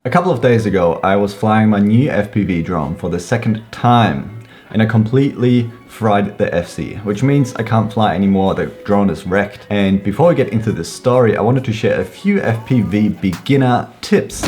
A couple of days ago, I was flying my new FPV drone for the second time, and I completely fried the FC, which means I can't fly anymore, the drone is wrecked. And before we get into this story, I wanted to share a few FPV beginner tips.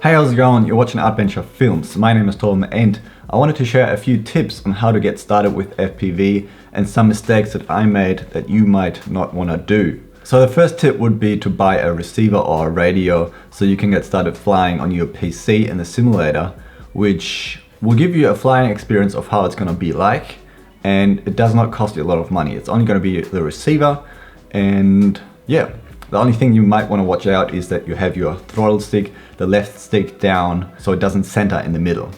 Hey, how's it going? You're watching Adventure Films. My name is Torben and I wanted to share a few tips on how to get started with FPV and some mistakes that I made that you might not want to do. So the first tip would be to buy a receiver or a radio so you can get started flying on your PC in the simulator, which will give you a flying experience of how it's going to be like, and it does not cost you a lot of money. It's only going to be the receiver, and yeah. The only thing you might want to watch out is that you have your throttle stick, the left stick down, so it doesn't center in the middle.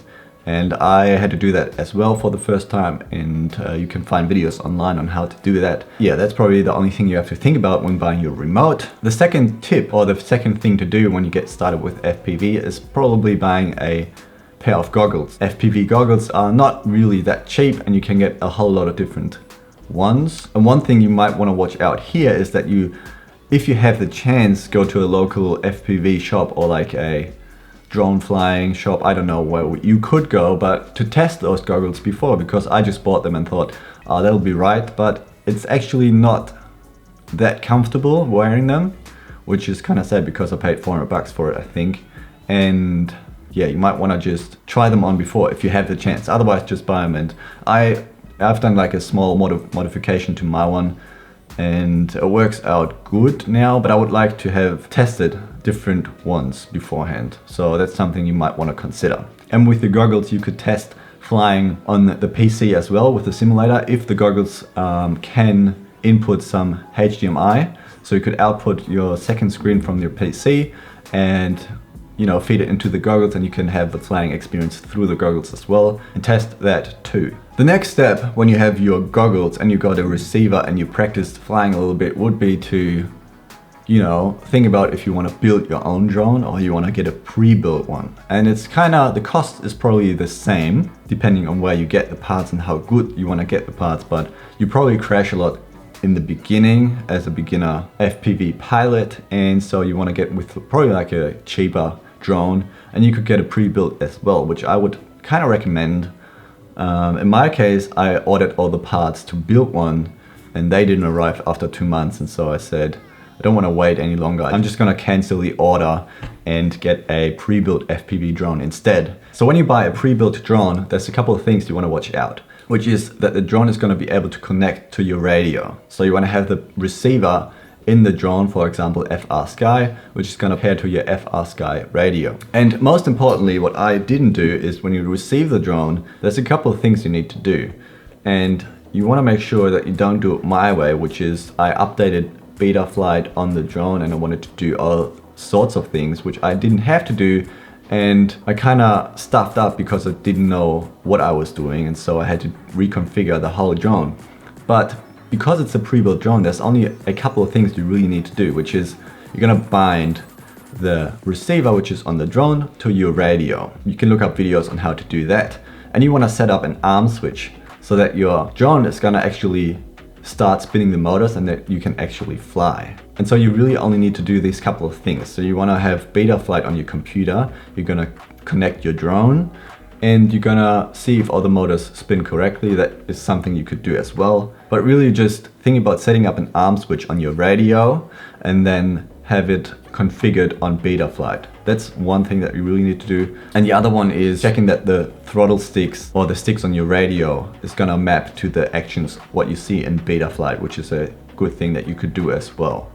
And I had to do that as well for the first time, and you can find videos online on how to do that. Yeah, that's probably the only thing you have to think about when buying your remote. The second tip, or the second thing to do when you get started with FPV, is probably buying a pair of goggles. FPV goggles are not really that cheap, and you can get a whole lot of different ones. And one thing you might want to watch out here is that if you have the chance, go to a local FPV shop or like a drone flying shop. I don't know where you could go, but to test those goggles before, because I just bought them and thought, oh, that'll be right, but it's actually not that comfortable wearing them, which is kind of sad because I paid 400 bucks for it, I think. And yeah, you might want to just try them on before if you have the chance. Otherwise, just buy them. And I've done like a small modification to my one, and it works out good now, but I would like to have tested different ones beforehand. So that's something you might want to consider. And with the goggles, you could test flying on the PC as well with the simulator if the goggles can input some HDMI. So you could output your second screen from your PC and feed it into the goggles, and you can have the flying experience through the goggles as well, and test that too. The next step when you have your goggles and you got a receiver and you practiced flying a little bit would be to, think about if you want to build your own drone or you want to get a pre-built one. And it's the cost is probably the same depending on where you get the parts and how good you want to get the parts, but you probably crash a lot in the beginning as a beginner FPV pilot, and so you want to get with probably like a cheaper drone, and you could get a pre-built as well, which I would kind of recommend. In my case, I ordered all the parts to build one, and they didn't arrive after 2 months, and so I said, I don't want to wait any longer. I'm just going to cancel the order and get a pre-built FPV drone instead. So when you buy a pre-built drone, there's a couple of things you want to watch out, which is that the drone is going to be able to connect to your radio. So you want to have the receiver in the drone, for example, FrSky, which is going to pair to your FrSky radio. And most importantly, what I didn't do is when you receive the drone, there's a couple of things you need to do. And you want to make sure that you don't do it my way, which is I updated beta flight on the drone and I wanted to do all sorts of things, which I didn't have to do. And I kind of stuffed up because I didn't know what I was doing, and so I had to reconfigure the whole drone. But because it's a pre-built drone, there's only a couple of things you really need to do, which is you're gonna bind the receiver, which is on the drone, to your radio. You can look up videos on how to do that. And you wanna set up an arm switch so that your drone is gonna actually start spinning the motors and that you can actually fly. And so you really only need to do these couple of things. So you wanna have beta flight on your computer, you're gonna connect your drone, and you're gonna see if all the motors spin correctly. That is something you could do as well. But really just think about setting up an arm switch on your radio and then have it configured on beta flight. That's one thing that you really need to do. And the other one is checking that the throttle sticks or the sticks on your radio is gonna map to the actions, what you see in beta flight, which is a good thing that you could do as well.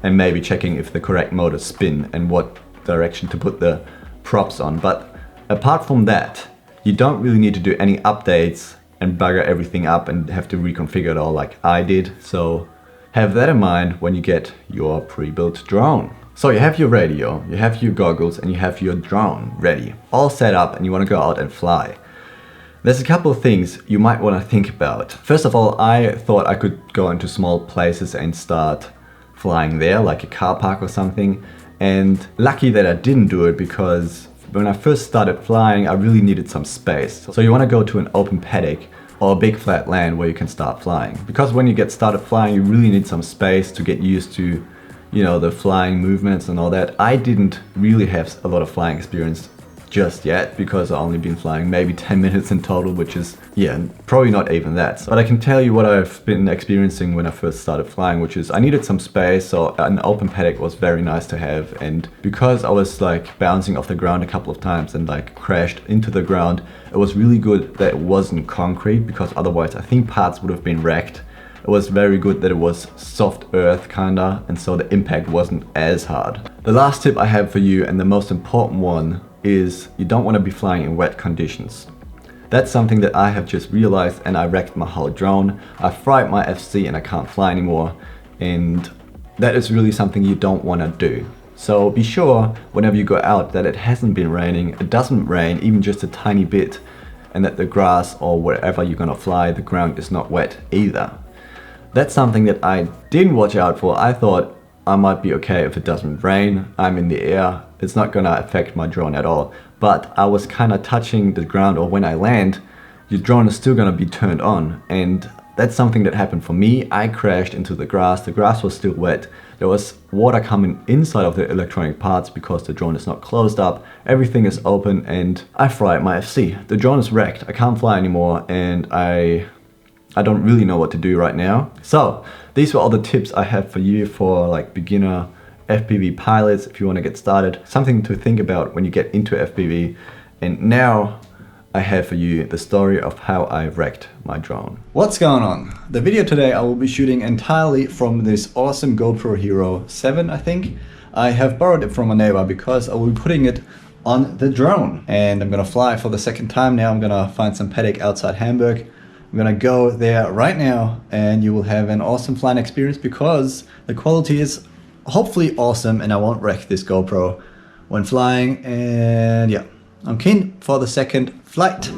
And maybe checking if the correct motors spin and what direction to put the props on. But apart from that, you don't really need to do any updates and bugger everything up and have to reconfigure it all like I did. So have that in mind when you get your pre-built drone. So you have your radio, you have your goggles, and you have your drone ready, all set up, and you want to go out and fly. There's a couple of things you might want to think about. First of all, I thought I could go into small places and start flying there, like a car park or something. And lucky that I didn't do it, because when I first started flying, I really needed some space. So you want to go to an open paddock or a big flat land where you can start flying. Because when you get started flying, you really need some space to get used to, you know, the flying movements and all that. I didn't really have a lot of flying experience just yet because I've only been flying maybe 10 minutes in total, which is, yeah, probably not even that. But I can tell you what I've been experiencing when I first started flying, which is I needed some space, so an open paddock was very nice to have. And because I was like bouncing off the ground a couple of times and like crashed into the ground, it was really good that it wasn't concrete, because otherwise I think parts would have been wrecked. It was very good that it was soft earth kinda, and so the impact wasn't as hard. The last tip I have for you, and the most important one, is you don't want to be flying in wet conditions. That's something that I have just realized, and I wrecked my whole drone. I fried my FC and I can't fly anymore, and that is really something you don't want to do. So be sure whenever you go out that it hasn't been raining, it doesn't rain even just a tiny bit, and that the grass or wherever you're gonna fly, the ground is not wet either. That's something that I didn't watch out for. I thought I might be okay if it doesn't rain, I'm in the air, it's not gonna affect my drone at all. But I was kind of touching the ground, or when I land, your drone is still gonna be turned on. And that's something that happened for me. I crashed into the grass was still wet. There was water coming inside of the electronic parts because the drone is not closed up. Everything is open, and I fried my FC. The drone is wrecked, I can't fly anymore, and I don't really know what to do right now. So these were all the tips I have for you for like beginner FPV pilots if you want to get started. Something to think about when you get into FPV. And now I have for you the story of how I wrecked my drone. What's going on? The video today I will be shooting entirely from this awesome GoPro Hero 7, I think. I have borrowed it from a neighbor because I will be putting it on the drone. And I'm gonna fly for the second time now. I'm gonna find some paddock outside Hamburg. I'm gonna go there right now, and you will have an awesome flying experience because the quality is hopefully awesome and I won't wreck this GoPro when flying. And yeah, I'm keen for the second flight.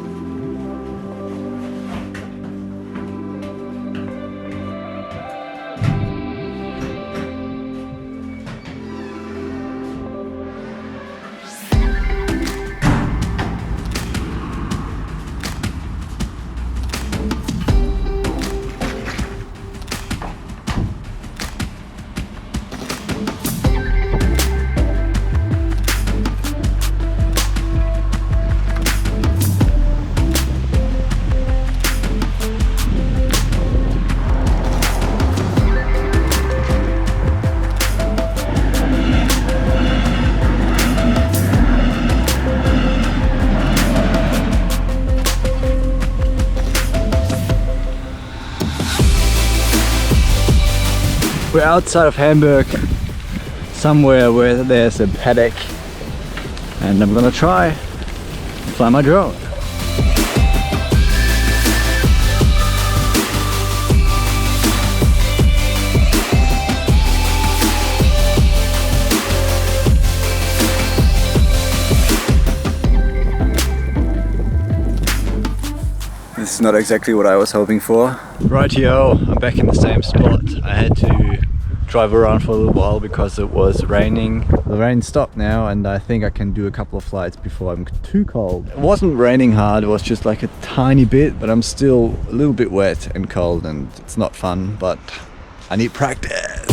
We're outside of Hamburg, somewhere where there's a paddock, and I'm gonna try fly my drone. This is not exactly what I was hoping for. Rightio, I'm back in the same spot. I had to drive around for a little while because it was raining. The rain stopped now, and I think I can do a couple of flights before I'm too cold. It wasn't raining hard, it was just like a tiny bit, but I'm still a little bit wet and cold, and it's not fun, but I need practice.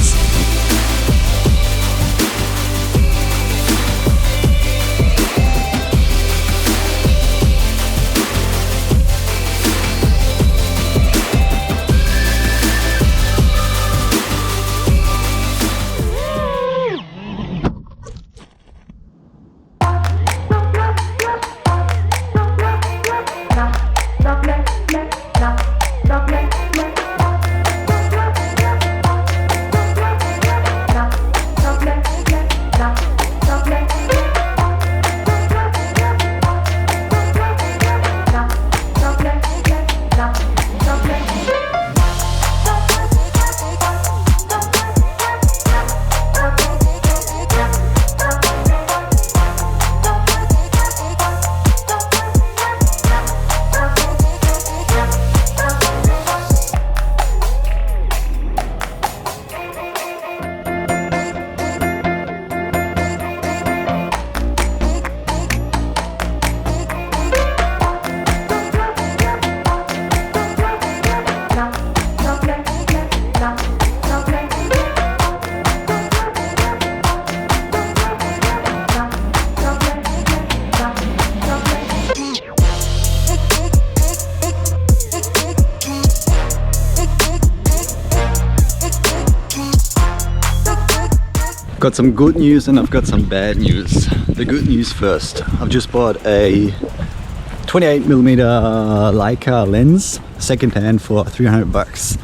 Got some good news and I've got some bad news. The good news first. I've just bought a 28mm Leica lens, secondhand for 300 bucks,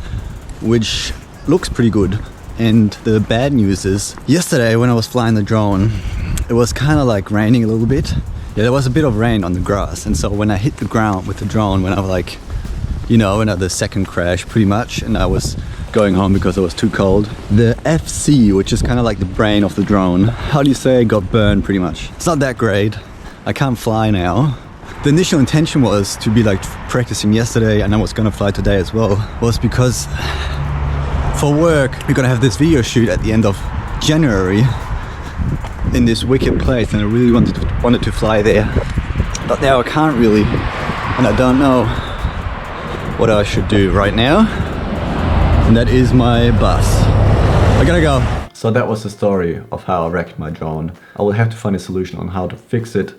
which looks pretty good. And the bad news is, yesterday when I was flying the drone, it was kind of like raining a little bit. Yeah, there was a bit of rain on the grass, and so when I hit the ground with the drone, when I was like, you know, another second crash pretty much, and I was going home because it was too cold. The FC, which is kind of like the brain of the drone, how do you say, got burned pretty much. It's not that great. I can't fly now. The initial intention was to be like practicing yesterday, and I was gonna fly today as well, was because for work we're gonna have this video shoot at the end of January in this wicked place, and I really wanted to fly there, but now I can't really, and I don't know what I should do right now. And that is my bus. I gotta go. So that was the story of how I wrecked my drone. I will have to find a solution on how to fix it.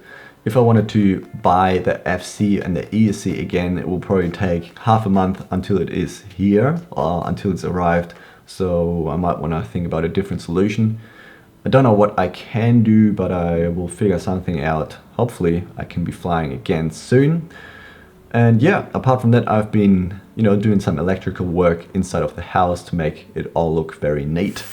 If I wanted to buy the FC and the ESC again, it will probably take half a month until it is here, or until it's arrived. So I might want to think about a different solution. I don't know what I can do, but I will figure something out. Hopefully I can be flying again soon. And yeah, apart from that, I've been, you know, doing some electrical work inside of the house to make it all look very neat.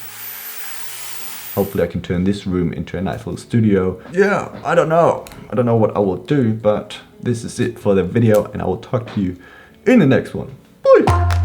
Hopefully I can turn this room into a nice little studio. Yeah, I don't know. I don't know what I will do, but this is it for the video, and I will talk to you in the next one. Bye!